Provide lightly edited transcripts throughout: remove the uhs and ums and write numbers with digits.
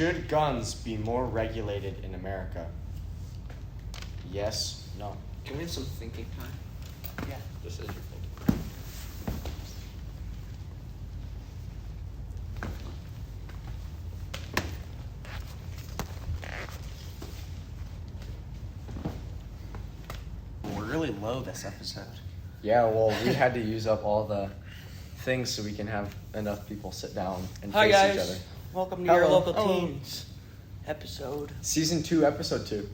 Should guns be more regulated in America? Yes, no. Can we have some thinking time? Yeah. Just as you're thinking. We're really low this episode. Yeah, well, we had to use up all the things so we can have enough people sit down and Hi face guys, each other. welcome to your Hello. local Hello. teens episode. Season 2, episode 2.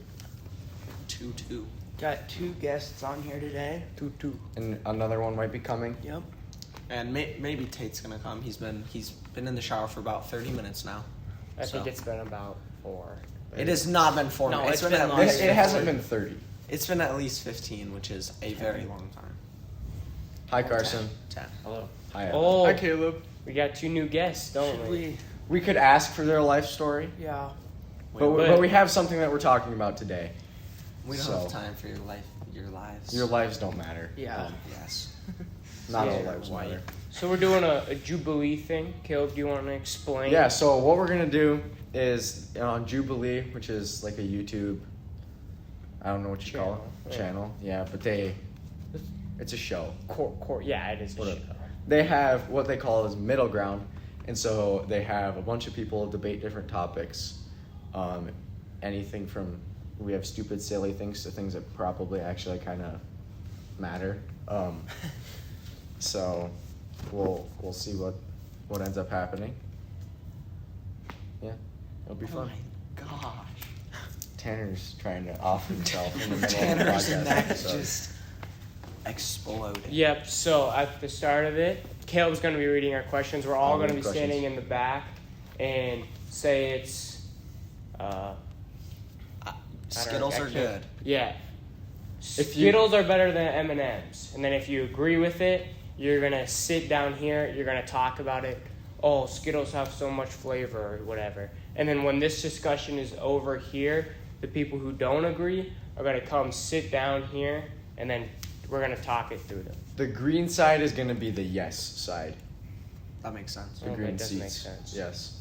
2-2. Got 2 guests on here today. 2. And another one might be coming. Yep. And maybe Tate's gonna come. He's been in the shower for about 30 minutes now. I think it's been about 4. It has not been 4 No, minutes. it's been at longer. least It hasn't 15. been 30. It's been at least 15, which is a very long time. Hi, Carson. 10. Hello. Hi, Evan. Oh, Hi, Caleb. we got 2 new guests, don't Should we? we? We could ask for their life story, Yeah. but we have something that we're talking about today. We don't So- have time for your lives. Your lives don't matter. Yeah. Yes. Not Yeah, all lives white. matter. So we're doing a Jubilee thing. Caleb, do you want to explain? Yeah, so what we're going to do is on Jubilee, which is like a YouTube, I don't know what you call it, channel. Yeah, but it's a show. Yeah, it is a Whatever. show. They have what they call as middle ground, and so they have a bunch of people debate different topics, anything from we have stupid silly things to things that probably actually kind of matter. So we'll see what ends up happening. Yeah, it'll be fun. Oh my gosh. Tanner's trying to off himself in the middle Tanner's of the podcast neck episode. just exploded. Yep, so at the start of it, Caleb's going to be reading our questions. We're all I'll going to read be questions. standing in the back and say it's... Skittles are good. Yeah. If you- Skittles are better than M&Ms. And then if you agree with it, you're going to sit down here, you're going to talk about it. Oh, Skittles have so much flavor or whatever. And then when this discussion is over here, the people who don't agree are going to come sit down here, and then we're going to talk it through them. The green side is going to be the yes side. That makes sense. The Okay, green it does seats. make sense. Yes.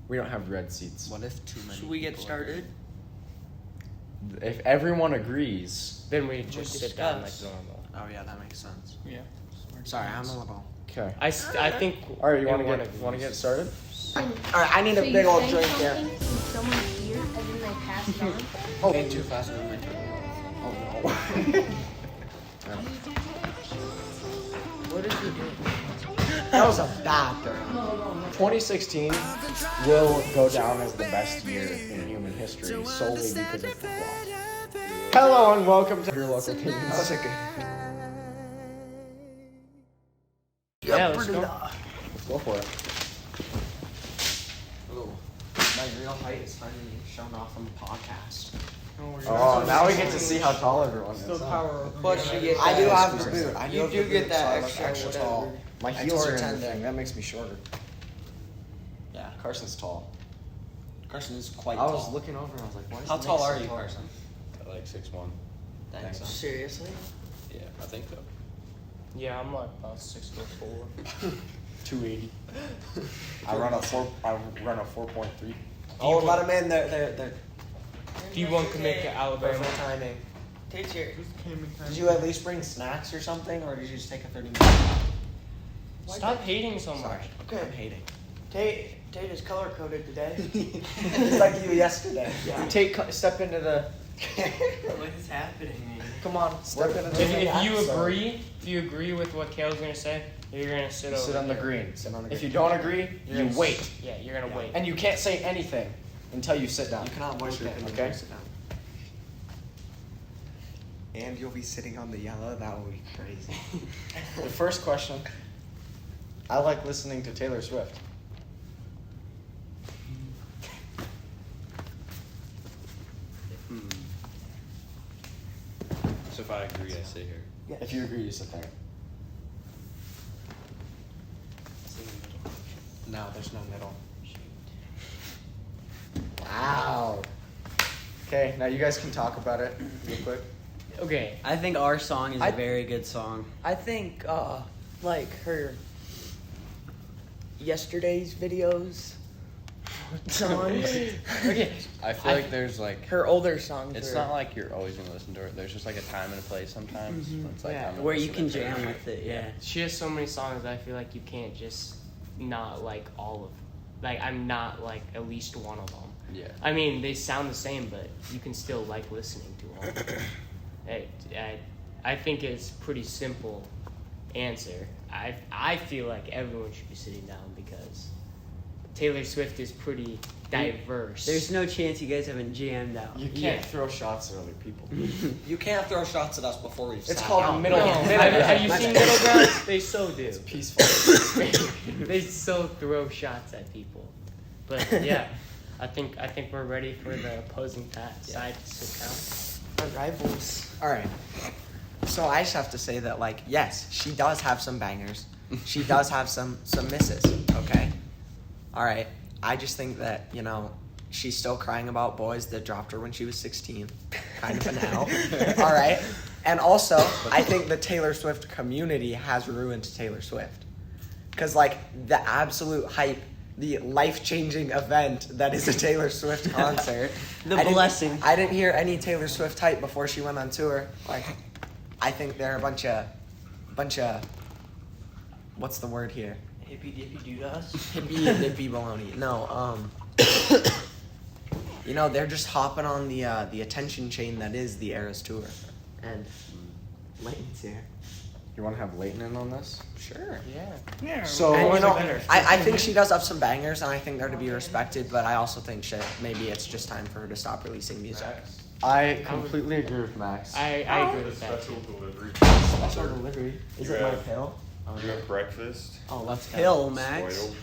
We don't have red seats. What if too many? Should we get people started? If everyone agrees. Then we just sit down like discuss. normal. agree? Oh yeah, that makes sense. Yeah. Sorry, I'm a little. Okay. I think... All right, you in want one to of get these- started? All right, I need So a you big old say drink here. something and someone's here and then they pass it on? Oh, and too fast with my turn. Oh no. What did you do? That was a bad turn. 2016 will go down as the best year in human history solely because of football. Hello and welcome to your local teams. That was a good. Yeah, let's go. Let's go for it. Ooh, my real height is finally shown off on the podcast. Oh, now we get to see how tall everyone is. Plus you get I do that- have a boot. I You have do the get boot, that so I look extra extra whatever. tall. My I heels tore are a in the tendon. thing. That makes me shorter. Yeah, Carson's tall. Carson is quite I tall. was looking over and I was like, why is How Nick tall so are you, tall? Carson? Like 6'1". Thanks. son. Seriously? Yeah, I think so. Yeah, I'm like about 6'4". 280. I run a 4.3. Oh, let him in. They're D1 commit to Alabama. perfect timing. Tate's here. Did you at least bring snacks or something, or did you just take a 30-minute? Stop hating so much. Sorry. Okay. I'm hating. Tate is color coded today. It's like you yesterday. Yeah. Step into the. What is happening? Come on, step into the. If you agree with what Kale's gonna say, you're gonna sit over. Sit on the there. green. Sit on the If green. you don't agree, You're you gonna wait. Yeah, you're gonna Yeah. wait. And you can't say anything until you sit down. You cannot voice your opinion. Okay. Sit down. And you'll be sitting on the yellow. That will be crazy. The first question. I like listening to Taylor Swift. So if I agree, I sit here. If you agree, you sit there. No, there's no middle. Wow. Okay, now you guys can talk about it real quick. Okay. I think our song is I- a very good song. I think like her yesterday's videos songs. Okay. I feel like there's like Her older songs. it's are, not like you're always gonna listen to her. There's just like a time and a place sometimes. when It's like Yeah. I'm gonna Where you listen can to Taylor jam Swift. with it, yeah. She has so many songs that I feel like you can't just not like all of. Like I'm not like at least one of them. Yeah. I mean, they sound the same, but you can still like listening to them. I think it's pretty simple answer. I feel like everyone should be sitting down because Taylor Swift is pretty diverse. There's no chance you guys haven't jammed out. You can't throw shots at other people. You can't throw shots at us before we've It's sat called down. a middle. Have you seen Middle Ground? They so do. It's peaceful. They so throw shots at people. But yeah, I think we're ready for the opposing side to sit down. Our rivals. All right. So I just have to say that, like, yes, she does have some bangers. She does have some misses. Okay. All right. I just think that, you know, she's still crying about boys that dropped her when she was 16. Kind of an L. All right. And also, I think the Taylor Swift community has ruined Taylor Swift. Because, like, the absolute hype, the life-changing event that is a Taylor Swift concert. The I didn't- blessing. I didn't hear any Taylor Swift hype before she went on tour. Like, I think they're a bunch of, what's the word here? hippy dippy doodas. Hippie dippy baloney. No, you know, they're just hopping on the attention chain that is the Eras tour. And Leighton's here. You want to have Leighton in on this? Sure. Yeah. So And, you know, better. I think she does have some bangers, and I think they're to be respected, but I also think maybe it's just time for her to stop releasing music. I completely agree with Max. I agree with that. Special delivery. Special delivery. Is it my pill? You have breakfast. Oh, let's Pill, Max. Spoiled,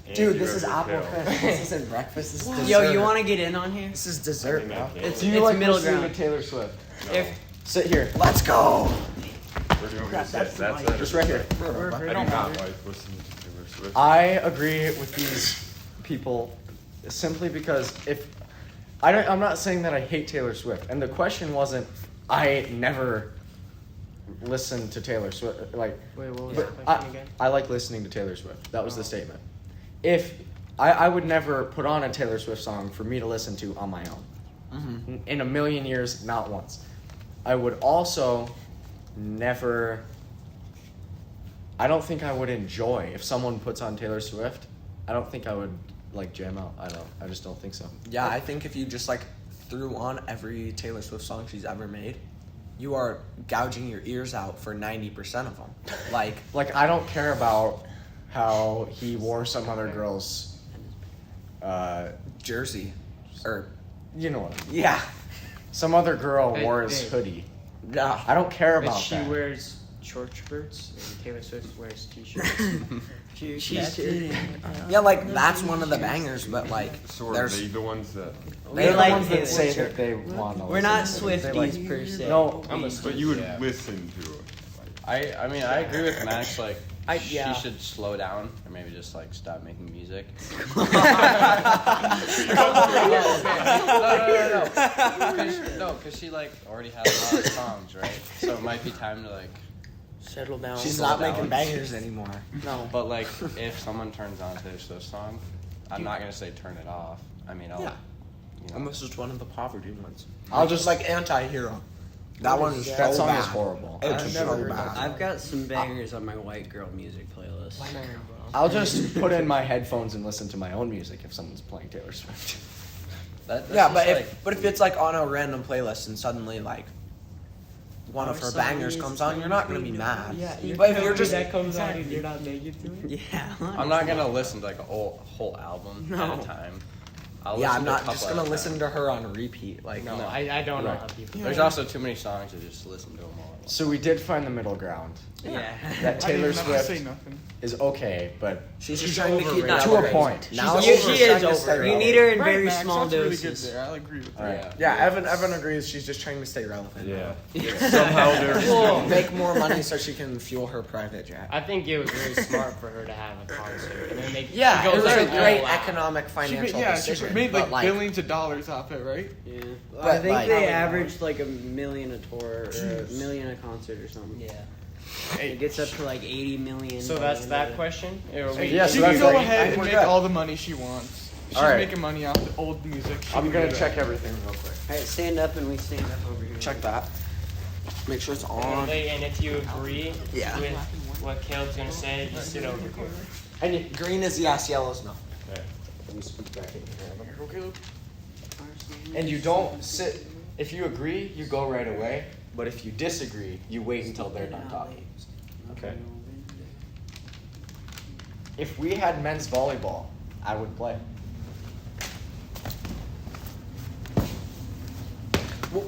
and Dude, you this have is your apple pill. crisp. This isn't breakfast. This is dessert. Yo, you want to get in on here? This is dessert, bro. It's, Do you it's like middle listening ground. to Taylor Swift? No, If Sit here. Let's go. where do you want me to sit? That's it. Just right here. I do not like listening to Taylor Swift. I agree with these people simply because I'm not saying that I hate Taylor Swift, and the question wasn't I never listened to Taylor Swift. Like, Wait, what was but the question again? I like listening to Taylor Swift. That was the statement. If I would never put on a Taylor Swift song for me to listen to on my own. In a million years, not once. I would also never. I don't think I would enjoy if someone puts on Taylor Swift. I don't think I would like jam out. I just don't think so. Yeah, I think if you just like threw on every Taylor Swift song she's ever made, you are gouging your ears out for 90% of them. Like, I don't care about how he wore some other girl's. Jersey, or You know what? yeah, Some other girl Hey, wore his hey. hoodie. yeah. I don't care But about she that. wears short skirts and Taylor Swift wears t-shirts. Yeah, like that's one of the bangers, but like So are there's they the ones that? They're the like ones that Taylor say Swift. that they want to. We're not listen to it. They Swifties per se. No, But you would Yeah. listen to it. I mean, I agree with Max. Like, yeah. she should slow down or maybe just like stop making music. No, because she like already has a lot of songs, right? So it might be time to like. Settle down. she's slow not down. making bangers anymore. No. But like, if someone turns on Taylor Swift song, I'm not gonna say turn it off. I mean, I'll. Yeah. You And know, this is one of the poverty ones. I'll Just like anti-hero. That one is so that song bad. is horrible. It's I've so never heard bad. I've got some bangers on my white girl music playlist. I'll just put in my headphones and listen to my own music if someone's playing Taylor Swift. that's Yeah, but just, if it's like on a random playlist and suddenly like one of her bangers comes on, you're not gonna be mad. But if you're just that comes out and you're not naked to it. Yeah. I'm not gonna listen to like a whole album at a time. I'll yeah, listen I'm to a not couple just at gonna a listen time. to her on repeat. Like No, I don't know Right. how people. There's also too many songs to just listen to them all. At once. So we did find the middle ground. Yeah. That Taylor Swift is okay, but she's just trying to keep overrated. to a point. Now She she's is trying to over. stay You relevant. need her in very small doses. I'll agree with All right. Yeah, Evan agrees. She's just trying to stay relevant. Yeah. Somehow they're. Make more money so she can fuel her private jet. I think it was really smart for her to have a concert, and then they. Yeah, she it goes was a like, great all out. economic financial She decision. made but, like billions of dollars off it, right? Yeah. But, I think like- they averaged like $1 million a tour or $1 million a concert or something. Yeah. It gets up to like 80 million. So that's that question. Or we- Yeah, she so can that's go like- ahead and we're make good. all the money she wants. She's All right. making money off the old music. She I'm can gonna do check that. everything real quick. Alright, stand up and we stand up over here. Check that. Make sure it's on. And if you agree Yeah. with what Caleb's gonna say, you sit over here. And green is yes, yellow is no. Let me scoot back in here. Go, Caleb. And you don't sit. If you agree, you go right away. But if you disagree, you wait until they're done talking. Okay. If we had men's volleyball, I would play.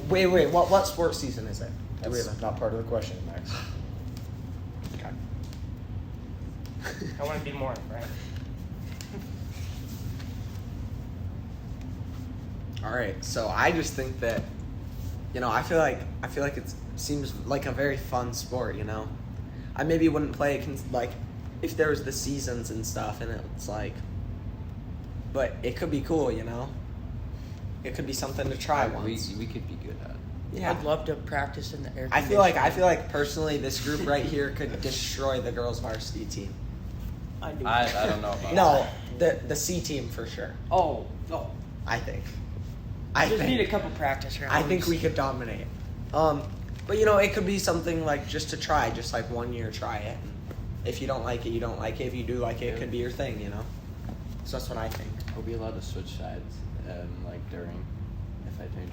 Wait. What sports season is it? That's not part of the question, Max. Okay. I want to be more, right? All right. So I just think that, I feel like it seems like a very fun sport. I maybe wouldn't play it like if there was the seasons and stuff, and it's like, but it could be cool. It could be something to try once. We could be good at it. Yeah. I'd love to practice in the air. I feel like personally this group right here could destroy the girls varsity team. I do. I don't know about No, the C team for sure. Oh. I think. Just need a couple practice rounds. I think we could dominate. But it could be something like just to try, just like 1 year try it. If you don't like it, you don't like it. If you do like it, it could be your thing. So that's what I think. We'll be allowed to switch sides, like during, if I change.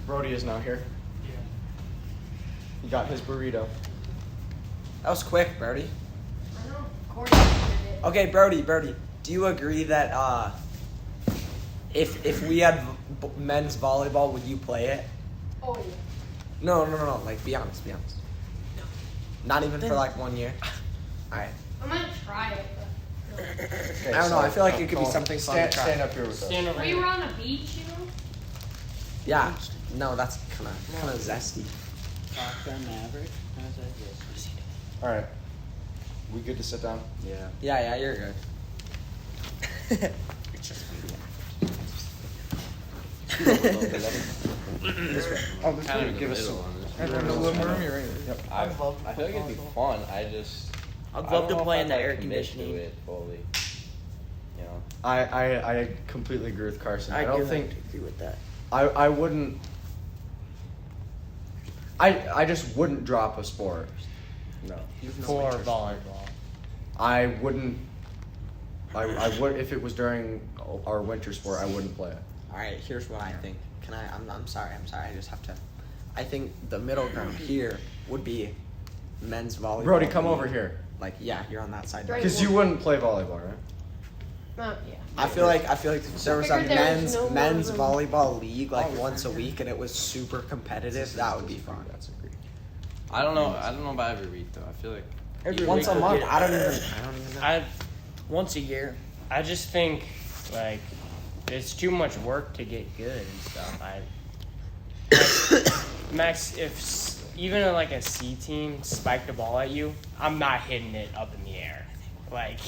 Brody is now here. Yeah. He got his burrito. That was quick, Brody. I know. Corey did it. Okay, Brody, do you agree that if we had men's volleyball, would you play it? Oh yeah. No. Like, be honest. No. Not even for like 1 year. All right. I might try it, but no. Okay, I don't know. I feel like it could be Cole, something fun to try. Stand up here with us. Stand over We here. were on a beach, Yeah. No, that's kind of zesty. Shotgun Maverick. How's that just? All right. We good to sit down? Yeah. Yeah, you're good. Oh, this Kind way. of Give the us middle some. on this. Have a little room, you're right. Yep. I feel like it'd be fun. I I'd don't love to know play if in the I'd, air like, commit to conditioning. it fully. I completely agree with Carson. I don't think agree with that. I wouldn't. I just wouldn't drop a sport. No. For volleyball. I wouldn't. I would if it was during our winter sport. I wouldn't play it. All right, here's what I think. Can I? I'm sorry. I just have to. I think the middle ground here would be men's volleyball. Brody, come league. over here. Like, yeah, you're on that side. Right. Because you wouldn't play volleyball, right? yeah. I feel like if there was a figured there was no men's more volleyball league like once a week and it was super competitive, that would be fun. I don't know about every week though. I feel like Every Once week a we'll month. get- I don't even know. Once a year. I just think like it's too much work to get good and stuff. Max, if even like a C team spiked a ball at you, I'm not hitting it up in the air. Like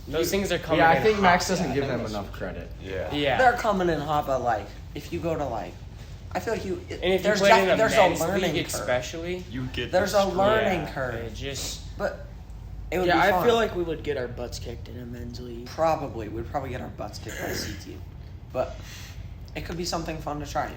those things are coming. Yeah, I in think hot. Max doesn't give them enough credit. Yeah. Yeah. They're coming in hot, but like if you go to like, I feel like And if you there's play in a there's men's a learning league, curve. especially, You get There's a destroyed. learning yeah, curve. it just But it would Yeah, be I fun. feel like we would get our butts kicked in a men's league. we'd probably get our butts kicked by C team, but it could be something fun to try.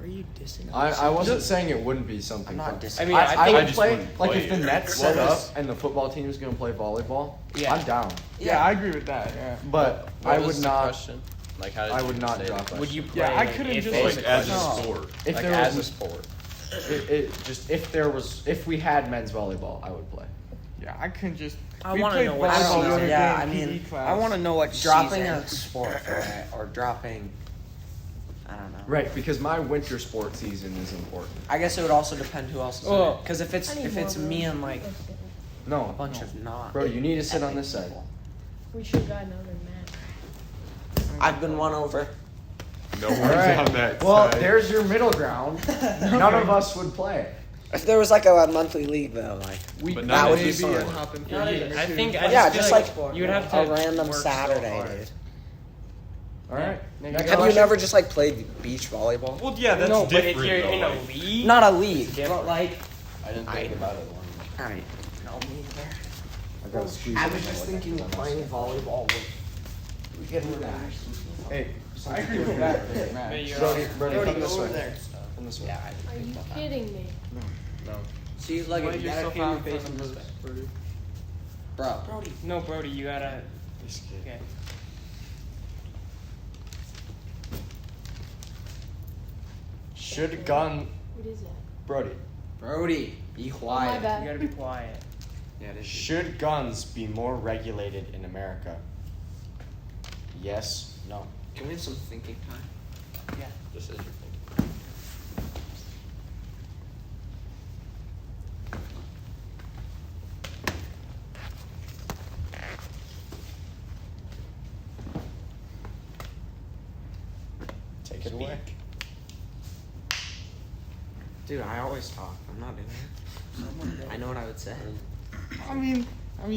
Are you dissing? I wasn't saying it wouldn't be something. I'm not fun. dissing. I mean, I I think would just play wouldn't like play if the it. net's set up Regardless. and the football team is gonna play volleyball. Yeah. I'm down, Yeah, I agree with that. Yeah. but What I was would the not. question? Like how did I you would not say drop the it. would you play? Yeah, I like, couldn't if just, it like, was- As a No. sport. If like there as a was, sport? if we had men's volleyball, I would play. Yeah, I couldn't just. I we want to played know what. I don't volleyball know. the other Yeah, day I in mean, PE class. I want to know what Dropping season. a sport for it, or dropping. I don't know. Right, because my winter sport season is important. I guess it would also depend who else is in Well, it. Because if it's I need more me room. and like a No, bunch of not. bro, you need to sit on epic this side. people. We should have got another match. I've been won over. No one's All right. on that Well, side. there's your middle ground. None of us would play. If there was like a monthly league though, like We But could not would be maybe fun. and hop in for I a year or two. think I Yeah, just just feel like you'd have to a random work so Saturday, hard. dude. All right. Maybe Next Have you question. never just like played beach volleyball? Well, yeah, that's no, but different. if you're though, in a like- league, Not a league, Different. but like. I didn't think about it one. Alright. No, me either. gotta squeeze I it was in just there like thinking that, 'cause I'm playing also- volleyball would get rid of Hey, I agree with that, Matt. But you're Brody, all- Brody, Brody, come this go way. over there. Come this way. Yeah, I didn't Are think you about that. kidding me? No. See, like, Let you gotta yourself keep your out face from in this this, way. Brody. Bro. No, Brody, you gotta. Okay. Should gun What is that? Brody? Brody, be Oh, my quiet. You bad. gotta be quiet. Yeah, it is. Should guns be more regulated in America? Yes. No. Can we have some thinking time? Yeah. This is your thing. Take it away. Dude, I always talk. I'm not doing it. I know what I would say. I mean,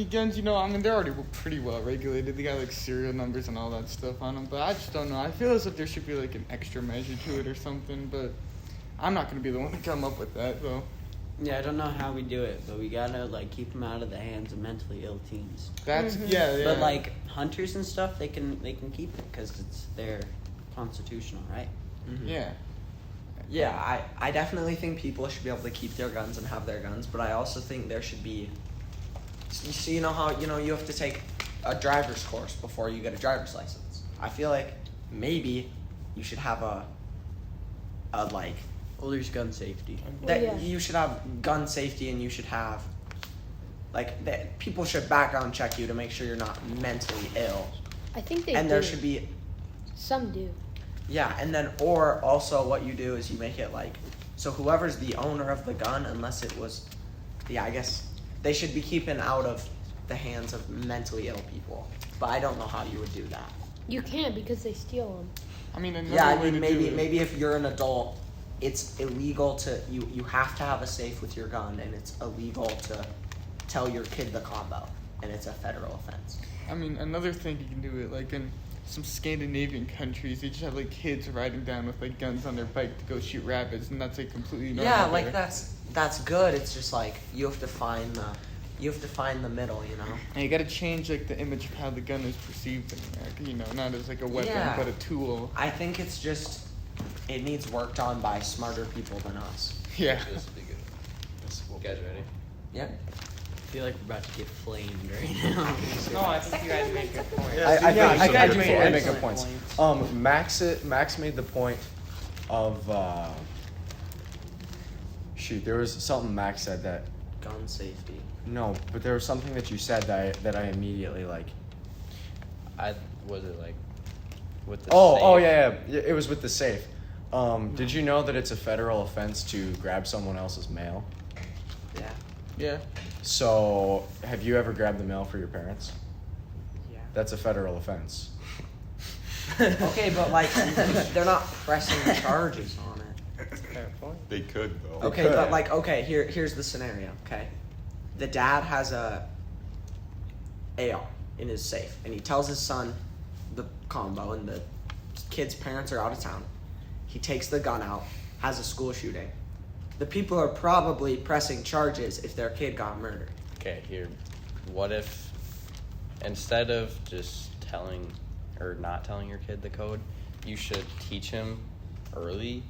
guns, they're already pretty well regulated. They got like serial numbers and all that stuff on them. But I just don't know. I feel as if there should be like an extra measure to it or something. But I'm not gonna be the one to come up with that, though. Yeah, I don't know how we do it, but we gotta like keep them out of the hands of mentally ill teens. That's yeah. But like hunters and stuff, they can keep it because it's their constitutional right. Yeah. Yeah, I definitely think people should be able to keep their guns and have their guns, but I also think there should be. So you know how you have to take a driver's course before you get a driver's license. I feel like maybe you should have a like Well, there's gun safety. that yeah. you should have gun safety and you should have like that people should background check you to make sure you're not mentally ill. I think they And do. there should be Some do. yeah, and then or also what you do is you make it like so whoever's the owner of the gun, unless it was I guess they should be keeping out of the hands of mentally ill people. But I don't know how you would do that. You can't because they steal them. I mean, another Yeah, I way mean to do maybe it- maybe if you're an adult, it's illegal to you have to have a safe with your gun, and it's illegal to tell your kid the combo, and it's a federal offense. I mean, another thing you can do it like in some Scandinavian countries, they just have like kids riding down with like guns on their bike to go shoot rabbits, and that's like completely normal. Yeah, like there. that's good. It's just like you have to find the middle, you know. And you gotta change like the image of how the gun is perceived in America, not as like a weapon, Yeah. but a tool. I think it's just it needs worked on by smarter people than us. Yeah. This will be good. You guys ready? Yep. I feel like we're about to get flamed right now. No, I think you guys make good points. I Yeah, think I I think do you fully made make a excellent point. Max made the point of shoot. There was something Max said that Gun safety. no, but there was something that you said that I immediately like. Was it like with the Oh safe? yeah. It was with the safe. Did you know that it's a federal offense to grab someone else's mail? Yeah. Yeah. So, have you ever grabbed the mail for your parents? Yeah. That's a federal offense. Okay, but like they're not pressing charges on it. Fair point. They could though. Okay, but like here's the scenario, okay? The dad has a AR in his safe, and he tells his son the combo, and the kid's parents are out of town. He takes the gun out, has a school shooting. The people are probably pressing charges if their kid got murdered. Okay, here. What if instead of just telling or not telling your kid the code, you should teach him early,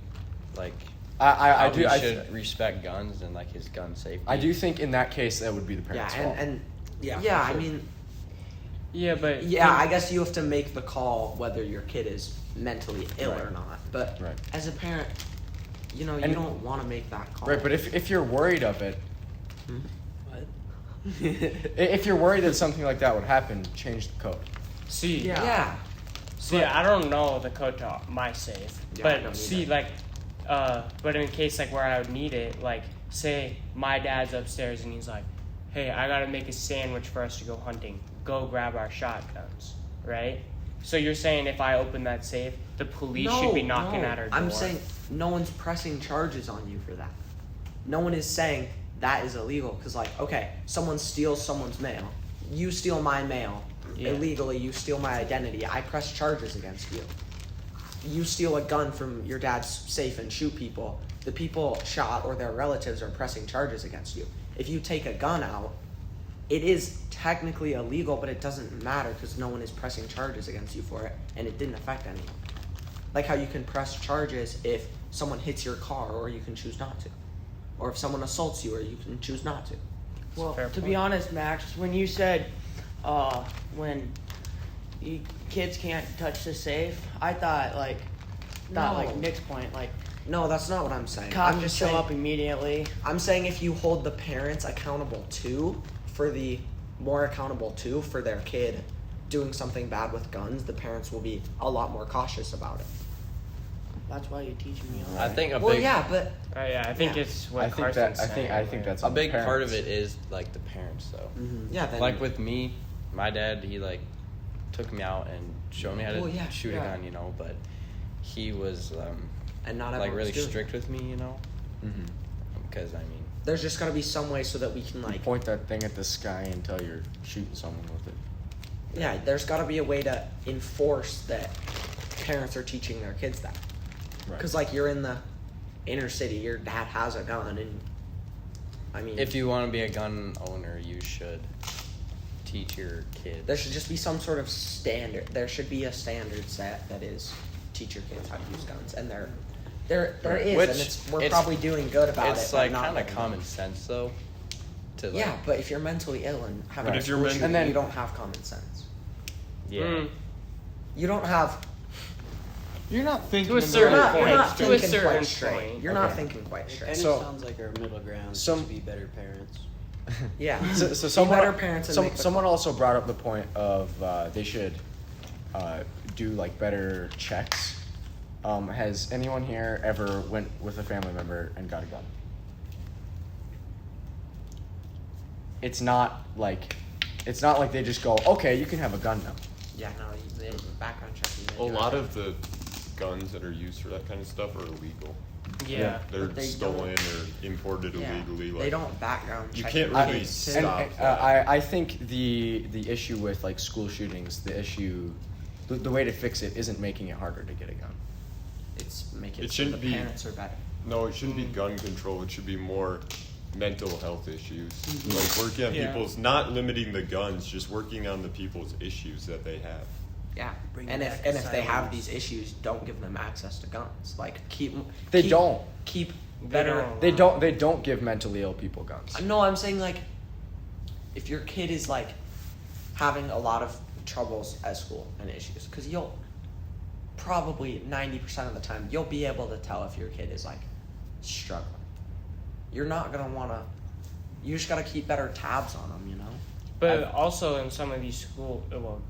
like I how do. he should respect guns and like his gun safety. I do think in that case that would be the Yeah, parents' fault. and Yeah, yeah, for I sure. mean, Yeah, but yeah, I guess you have to make the call whether your kid is mentally ill or Right. not. But Right. as a parent, you And- don't want to make that call. Right, but if you're worried of it, What? if you're worried that something like that would happen, change the code. see, Yeah. see, I don't know the code to my safe, Yeah, I don't but see, either. like, but in case like where I would need it, like, say my dad's upstairs and he's like, "Hey, I gotta make a sandwich for us to go hunting. Go grab our shotguns," right? So you're saying if I open that safe, the police should be knocking at our door? I'm saying no one's pressing charges on you for that. No one is saying that is illegal because, like, okay, someone steals someone's mail. You steal my mail Yeah. illegally. You steal my identity. I press charges against you. You steal a gun from your dad's safe and shoot people. The people shot or their relatives are pressing charges against you. If you take a gun out, it is technically illegal, but it doesn't matter because no one is pressing charges against you for it, and it didn't affect anyone. Like how you can press charges if someone hits your car, or you can choose not to, or if someone assaults you, or you can choose not to. Well, Fair to point. be honest, Max, when you said when kids can't touch the safe, I thought like No. Nick's point, like No, that's not what I'm saying. cops I'm just show saying, up immediately. I'm saying if you hold the parents accountable too for their kid doing something bad with guns, the parents will be a lot more cautious about it. That's why you're teaching me all I think a Well, big yeah, but Yeah, I think Yeah. it's what I think Carson's that saying. I think that's a on the big part of parents. it is like the parents though. yeah, then Like with me, my dad, he like took me out and showed me how to Well, yeah, shoot yeah. a gun, you know. But he was and not like everyone's really doing it. strict with me, you know, Mhm. because I mean, There's just got to be some way so that we can like Point that thing at the sky until you're shooting someone with it. yeah, there's got to be a way to enforce that parents are teaching their kids that. Right. Because like you're in the inner city, your dad has a gun, and I mean, if you want to be a gun owner, you should teach your kid. there should just be some sort of standard. There should be a standard set that is teach your kids how to use guns, and there is, Which and we're it's- probably doing good about it. It's but like not kind of letting common them. sense though. To like, Yeah, but if you're mentally ill and having Right. a If you're school men- shooting, And then- you don't have common sense. yeah. Mm. You don't have. You're not thinking To a in the certain right You're not, point. you're place. not To a thinking certain quite straight. point. You're not Okay. thinking quite And straight. it So- sounds like our middle ground is some- to be better parents. Yeah. So Be someone, better parents and make the someone call. also brought up the point of they should do like better checks. Has anyone here ever went with a family member and got a gun? It's not like they just go, okay, you can have a gun now. Yeah, no, the background check. A lot of the guns that are used for that kind of stuff are illegal. Yeah. They're But they stolen or imported Yeah, illegally. Like, they don't background you check. can't your really kids. stop And that. I think the issue with like school shootings, the way to fix it isn't making it harder to get a gun. It's making It it so shouldn't the be- parents are better. No, it shouldn't be gun control. It should be more mental health issues. Mm-hmm. Like working on Yeah. people's, not limiting the guns, just working on the people's issues that they have. Yeah, Bring and back if they have asylums. these issues, don't give them access to guns. Like They keep- don't. keep They better. don't. They don't give mentally ill people guns. No, I'm saying like, if your kid is like having a lot of troubles at school and issues, because you'll probably 90% of the time you'll be able to tell if your kid is like struggling. You're not gonna wanna. You just gotta keep better tabs on them, you know. But also in some of these well,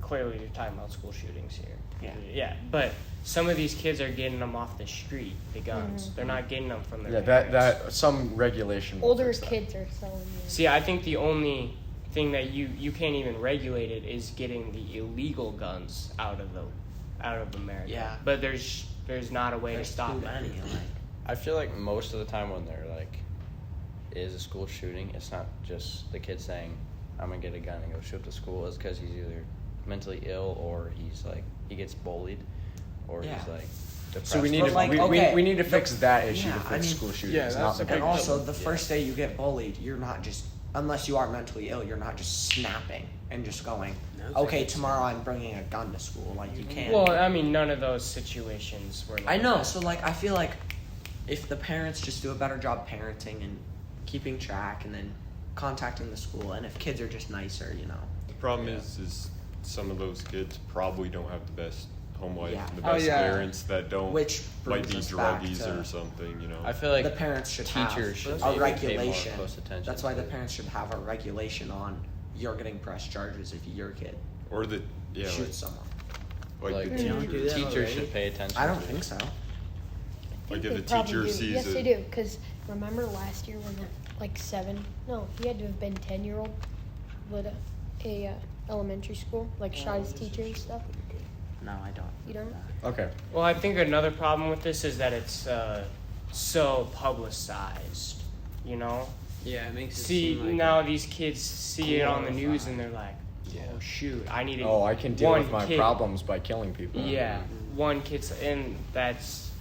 clearly you're talking about school shootings here. Yeah. Yeah, but some of these kids are getting them off the street, the guns. They're not getting them from their Yeah, parents. that some regulation. will Older fix that. kids are selling them. See, I think the only thing that you can't even regulate it is getting the illegal guns out of America. Yeah. But there's not a way There's to stop too it. many, like. I feel like most of the time when there like is a school shooting, it's not just the kid saying, "I'm gonna get a gun and go shoot up the school." It's because he's either mentally ill or he's like he gets bullied, or Yeah. he's like depressed. So we need But, to like, we okay, need to the- fix that issue yeah, to fix I mean- school shootings, Yeah, not that's the a gun. big And also, problem. the first day you get bullied, you're not just, unless you are mentally ill, you're not just snapping and just going, No, okay, it's- tomorrow I'm bringing a gun to school. Like, you can't. Well, I mean, none of those situations were. Like I know, that. so, like, I feel like if the parents just do a better job parenting and keeping track and then contacting the school, and if kids are just nicer, you know. The problem is some of those kids probably don't have the best home life Yeah. and the Oh, best yeah. parents that don't Which might brings be us back druggies to- or something, you know. I feel like The parents should teachers should have maybe a pay regulation. more close attention. That's why to the it. parents should have a regulation on you're getting pressed charges if your kid Or the shoots someone. like the They don't do teachers. that teachers already. should pay attention. I don't to think it. so. Like They if the probably teacher do. sees Yes, it. they do. Because remember last year when he had to have been 10-year-old with a elementary school, like shot his teacher and stuff. No, I don't. You don't? Okay. Well, I think another problem with this is that it's so publicized. You know. Yeah, it makes it See, seem like now these kids see it on the news and they're like, Yeah. "Oh shoot, I need to." Oh, I can deal one with my kid- problems by killing people. Yeah, one kid's, and that's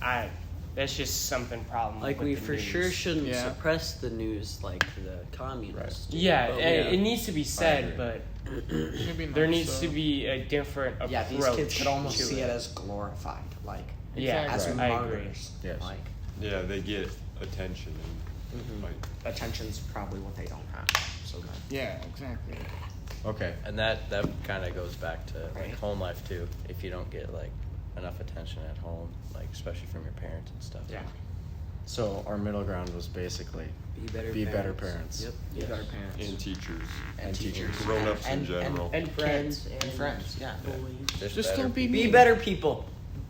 That's just something problem. Like with we the for news. sure shouldn't Yeah. suppress the news like the communists. do, Yeah, but it needs to be said, agree. but Should be there nice, needs to be a different approach. Yeah, these kids could almost to see it as glorified, like Yeah, as right. I agree. martyrs. Yes. Like Yeah, they get attention and like attention's probably what they don't have. So then, Yeah, exactly. Okay. And that kind of goes back to like Right. home life too. If you don't get like enough attention at home, like especially from your parents and stuff. yeah. So our middle ground was basically Be better parents. Yep. Be better parents. and teachers, And teachers. grown-ups in And- general. And Friends friends and friends, yeah. Just better don't be Be mean. better people.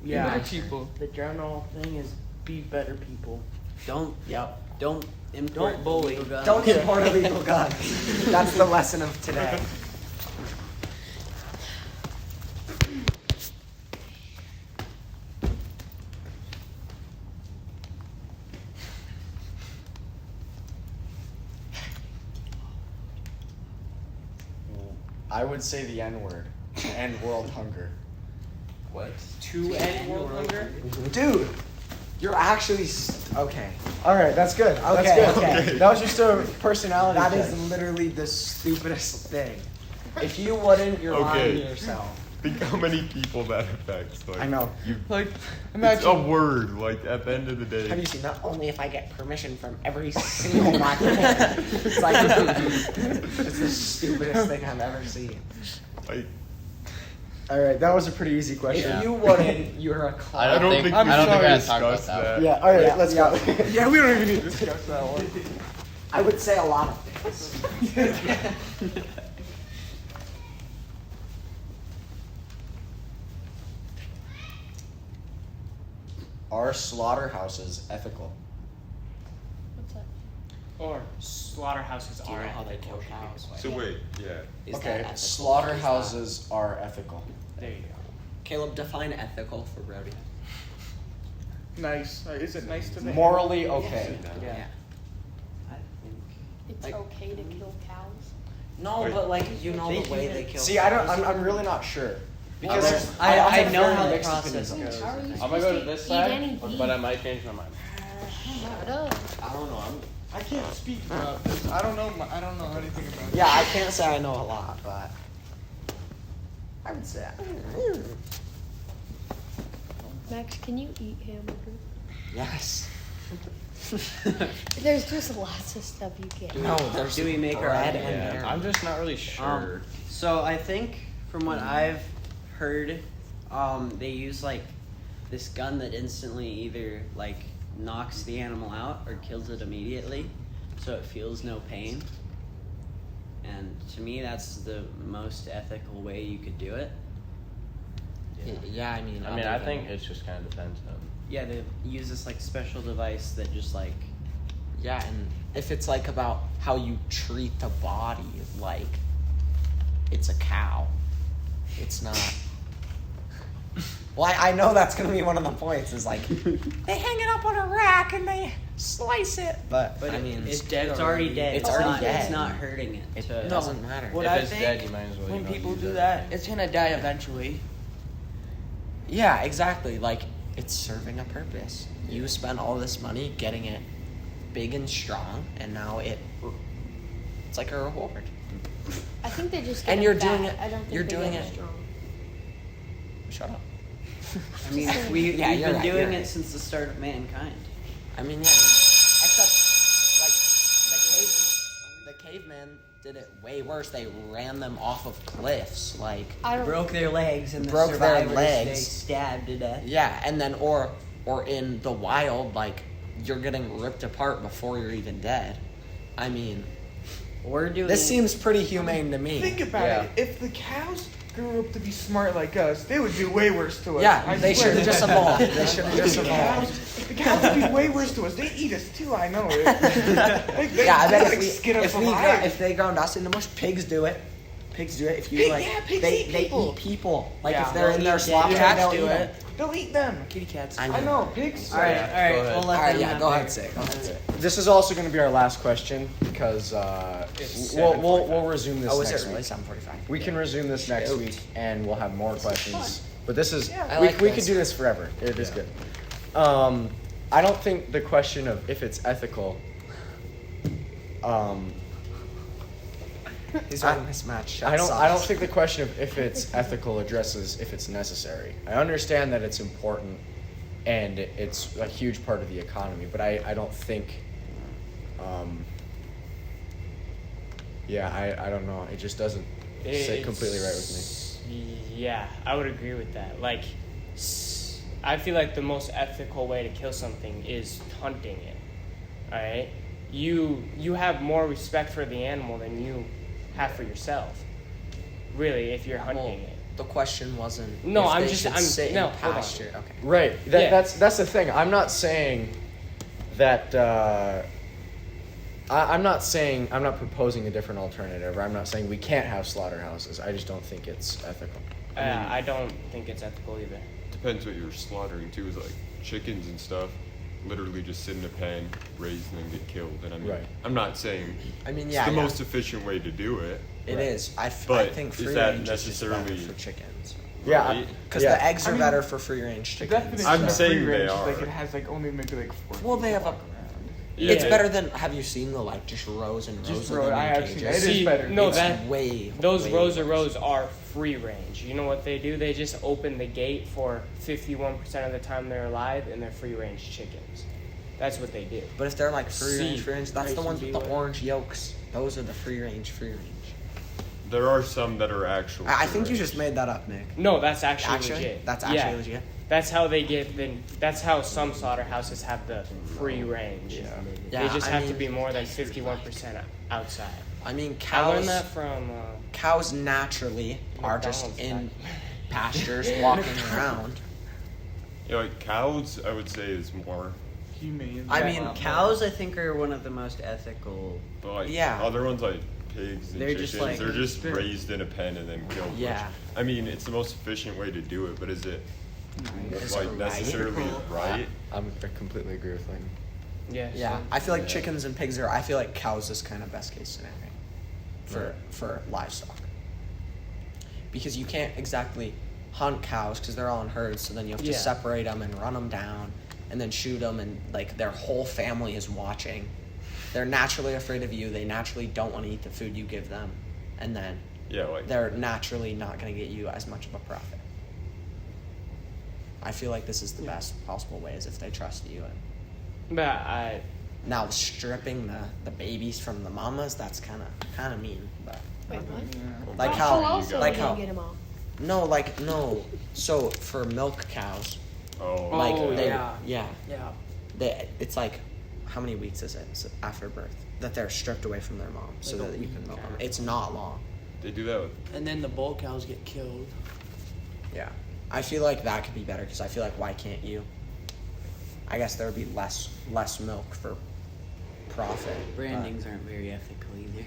Yeah. Better people. The general thing is be better people. Don't Yep. don't import Don't bully. illegal guns. Don't import illegal guns. That's the lesson of today. I would say the N word to end world hunger. What? to end world hunger. Dude, you're actually okay. All right, that's good. Okay, That's good. okay. That was just a personality. That check. is literally the stupidest thing. If you wouldn't, you're lying to Okay. yourself. Think how many people that affects. Like, I know. You, Like, it's imagine. a word. Like at the end of the day. Have you seen that? Only if I get permission from every single microphone. It's like it's the stupidest thing I've ever seen. Like, All right, that was a pretty easy question. If you wouldn't, you're a clown. I don't think I'm we sorry. should I don't think I discuss talked about that. Yeah. All right, Yeah, let's yeah. go. Yeah, we don't even need to discuss that one. I would say a lot of things. Are slaughterhouses ethical? What's that? Or slaughterhouses Do you are know how they ethical. kill cows? So wait, yeah. Is that Okay, ethical? slaughterhouses are ethical. There you go. Caleb, define ethical for Brody. Nice. Is it nice to them? Morally okay. Yeah. I think. It's Like- okay to kill cows. No, Wait. but like you know the way they kill. See, I'm really not sure. Because there's- I I have know very how the mixed process opinions on this. How are you I'm supposed gonna go to to this eat side, any beef? but I might change my mind. Shut up. I don't know. I can't speak about this. I don't know. I don't know anything about this. Yeah, I can't say I know a lot, but I would say. Max, can you eat hamburger? Yes. There's just lots of stuff you can't. No, there's Do we make our bread own? and Yeah, ham. I'm just not really sure. So I think from what I've heard, they use like this gun that instantly either like knocks the animal out or kills it immediately, so it feels no pain. And to me, that's the most ethical way you could do it. Yeah, I mean, I mean, I think it's just kind of depends on. Yeah, they use this like special device that just like yeah, and if it's like about how you treat the body, like it's a cow, it's not. Well, I know that's gonna be one of the points. Is like they hang it up on a rack and they slice it, but I mean, it's dead. It's already dead. It's already not, dead. It's not hurting it. it to- doesn't matter. What If I it's think dead, you might as well. when you know, people use do it. that, it's gonna die eventually. Yeah, exactly. Like it's serving a purpose. You spent all this money getting it big and strong, and now it's like a reward. I think they just. And get you're it doing fat. it- I don't think you're they doing get it- strong. Shut up. I mean, Yeah, we've you're been right, doing you're it right. since the start of mankind. I mean, yeah. Except, like, the caveman did it way worse. They ran them off of cliffs. Like, I don't. Broke their legs and the Broke their survivors legs. they stabbed to death. yeah, and then, or in the wild, like, you're getting ripped apart before you're even dead. I mean, We're doing this seems pretty humane to me. Think about Yeah. it. If the cows grew up to be smart like us, they would do way worse to us. Yeah, I they swear. should have just evolved. They should have just The evolved. cows, the cows would be way worse to us. They eat us too. I know it. They, Yeah, I bet like, skin us alive. if they ground us into mush, pigs do it. Pigs do it. If you Pig- like, yeah, pigs they eat people. eat people. Like Yeah, if they're in their they'll eat slop dead train, cats they'll do eat it. them. They'll eat them. Kitty cats. I I know. know, pigs. All right, Yeah, all go right. ahead. We'll let All right, them yeah, have go their- ahead, Sig. Go ahead, Sig. This is also going to be our last question because we'll resume this Oh, is next it really week. 7:45? We can resume this next Shoot. week and we'll have more questions. But this is Yeah. I we like we this. could do this forever. It is Yeah. good. I don't think the question of if it's ethical. These are mismatched. I don't think the question of if it's ethical addresses if it's necessary. I understand that it's important and it's a huge part of the economy, but I don't think I don't know. It just doesn't sit completely right with me. Yeah, I would agree with that. Like, I feel like the most ethical way to kill something is hunting it. All right? You have more respect for the animal than you have for yourself. Really, if you're hunting it. The question wasn't. No, if I'm they just. should I'm sit no. in pasture. Okay. Right. That's the thing. I'm not saying that. I'm not proposing a different alternative. Or I'm not saying we can't have slaughterhouses. I just don't think it's ethical. I don't think it's ethical either. Depends what you're slaughtering too. Is like chickens and stuff. Literally just sit in a pen, raised, and then get killed. And I mean, Right. I'm not saying Yeah, it's the most efficient way to do it. It is. I But think is free that range is just better necessarily- for chickens. Yeah. Right? Because the eggs are better for free range The chickens. definition I'm of saying free they range, are. like it has like only maybe like 4 Well, they feet have to a- walk around. Yeah. It's better than. Have you seen the like just rows and rows Just of row. them I in have seen cages? it. It is better. No, It's that way. those way rows of worse. rows are free range. You know what they do? They just open the gate for 51% of the time they're alive, and they're free range chickens. That's what they do. But if they're like free range, that's the Racing ones with the B1. orange yolks. Those are the free range. There are some that are actual. I think you free just made that up, Nick. No, that's actually legit. That's actually Yeah. legit. That's how they get. That's how some slaughterhouses have the free range. Yeah, They just I have to mean- be more than 51% outside. I mean, I learned cows. that from. Cows naturally are just McDonald's in back. pastures walking around. Yeah, like cows, I would say is more. Humane. I mean, Cows, I think, are one of the most ethical. But like Yeah. other ones like pigs and They're chickens, just like- they're just raised in a pen and then killed. Yeah. Which, I mean, it's the most efficient way to do it, but is it Is like it right? necessarily right? I completely agree with Lynn. Yeah. Yeah, I feel like chickens and pigs are. I feel like cows is kind of best case scenario for livestock. Because you can't exactly hunt cows because they're all in herds. So then you have to Yeah. separate them and run them down, and then shoot them, and like their whole family is watching. They're naturally afraid of you. They naturally don't want to eat the food you give them, and then Yeah, like they're naturally not going to get you as much of a profit. I feel like this is the best possible way, is if they trust you. And But now stripping the babies from the mamas, that's kind of mean. But Wait, what? like How how else are like they gonna how get them out? no. So for milk cows, oh, like Oh, they yeah. yeah Yeah. it's like how many weeks is it after birth that they're stripped away from their mom so Like a that you can week milk and a them? half. It's not long. they do that with And then the bull cows get killed. Yeah, I feel like that could be better because I feel like why can't you? I guess there would be less milk for profit. Brandings aren't very ethical either.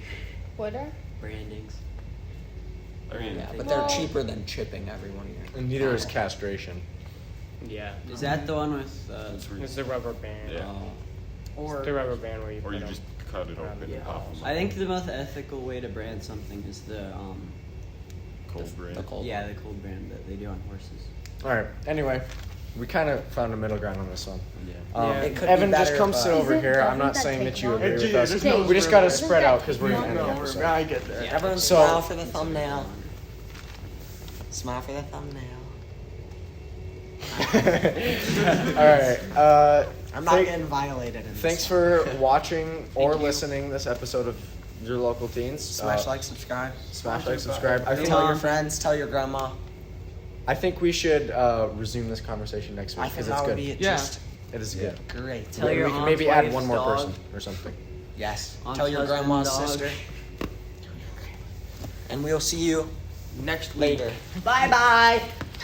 What are? Brandings. I mean, Yeah, but Well- they're cheaper than chipping everyone here. And neither is castration. yeah, Is that the one with? it's the rubber band. Yeah. Or The rubber band where you or put you 'em. just cut it open Yeah. and pop them. I think the most ethical way to brand something is the Cold brand. The cold the cold brand that they do on horses. All right. Anyway, we kind of found a middle ground on this one. Yeah. Yeah. It could Evan, be just better, come but- sit over Isn't- here. I'm doesn't not that saying take that you long? agree with Yeah, us. there's no We just got to spread. spread out because Doesn't we're that going to take end the long? episode. I get there. Yeah. Everyone So- smile for the thumbnail. Smile for the thumbnail. All right. I'm not getting violated in this. Thanks for watching or listening this episode of Your Local Teens. Smash like, subscribe. Smash like, subscribe. I think, Tell your friends, tell your grandma. I think we should resume this conversation next week I think because it's that would good. be Yeah. just It is good. great. Tell we your can aunt's maybe add wife's one more dog. person or something. Yes. Aunt's Tell your husband, grandma's dog. sister. And we'll see you next week. later. Bye bye.